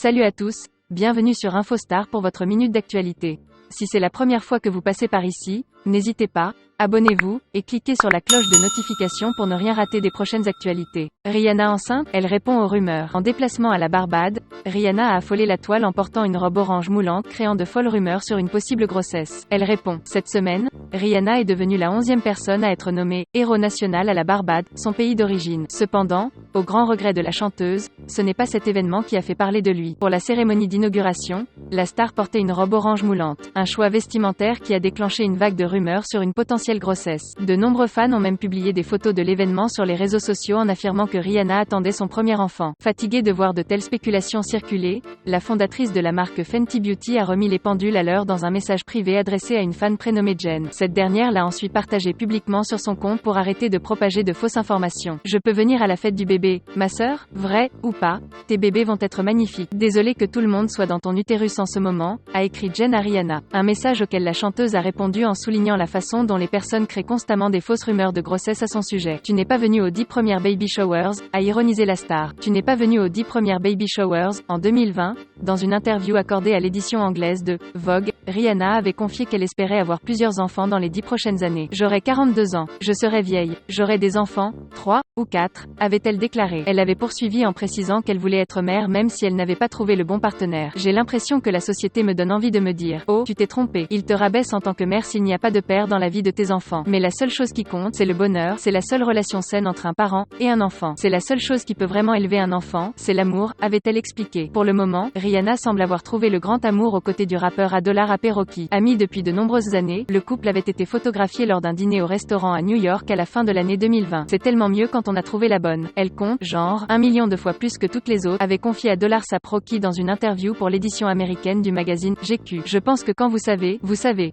Salut à tous, bienvenue sur InfoStar pour votre minute d'actualité. Si c'est la première fois que vous passez par ici, n'hésitez pas, abonnez-vous, et cliquez sur la cloche de notification pour ne rien rater des prochaines actualités. Rihanna enceinte? Elle répond aux rumeurs. En déplacement à la Barbade, Rihanna a affolé la toile en portant une robe orange moulante créant de folles rumeurs sur une possible grossesse. Elle répond. Cette semaine, Rihanna est devenue la 11e personne à être nommée héros national à la Barbade, son pays d'origine. Cependant, au grand regret de la chanteuse, ce n'est pas cet événement qui a fait parler de lui. Pour la cérémonie d'inauguration, la star portait une robe orange moulante, un choix vestimentaire qui a déclenché une vague de rumeurs sur une potentielle grossesse. De nombreux fans ont même publié des photos de l'événement sur les réseaux sociaux en affirmant que Rihanna attendait son premier enfant. Fatiguée de voir de telles spéculations circuler, la fondatrice de la marque Fenty Beauty a remis les pendules à l'heure dans un message privé adressé à une fan prénommée Jen. Cette dernière l'a ensuite partagé publiquement sur son compte pour arrêter de propager de fausses informations. Je peux venir à la fête du bébé, ma sœur? Vrai ou pas? Tes bébés vont être magnifiques. Désolée que tout le monde soit dans ton utérus en ce moment, a écrit Jen à Rihanna. Un message auquel la chanteuse a répondu en soulignant la façon dont les personnes créent constamment des fausses rumeurs de grossesse à son sujet. Tu n'es pas venu aux 10 premières baby showers, a ironisé la star. Tu n'es pas venu aux 10 premières baby showers, en 2020, dans une interview accordée à l'édition anglaise de Vogue, Rihanna avait confié qu'elle espérait avoir plusieurs enfants dans les 10 prochaines années. J'aurai 42 ans, je serai vieille, j'aurai des enfants, 3 ou 4, avait-elle déclaré. Elle avait poursuivi en précisant qu'elle voulait être mère même si elle n'avait pas trouvé le bon partenaire. J'ai l'impression que la société me donne envie de me dire, oh, tu t'es trompé. Il te rabaisse en tant que mère s'il n'y a pas de père dans la vie de tes enfants. Mais la seule chose qui compte, c'est le bonheur, c'est la seule relation saine entre un parent et un enfant. C'est la seule chose qui peut vraiment élever un enfant, c'est l'amour, avait-elle expliqué. Pour le moment, Rihanna semble avoir trouvé le grand amour aux côtés du rappeur A$AP Rocky. Amis depuis de nombreuses années, le couple avait été photographié lors d'un dîner au restaurant à New York à la fin de l'année 2020. C'est tellement mieux quand on a trouvé la bonne. Elle compte, genre, 1 million de fois plus que toutes les autres, avait confié à A$AP Rocky dans une interview pour l'édition américaine du magazine GQ. Je pense que quand vous savez,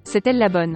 c'est elle la bonne.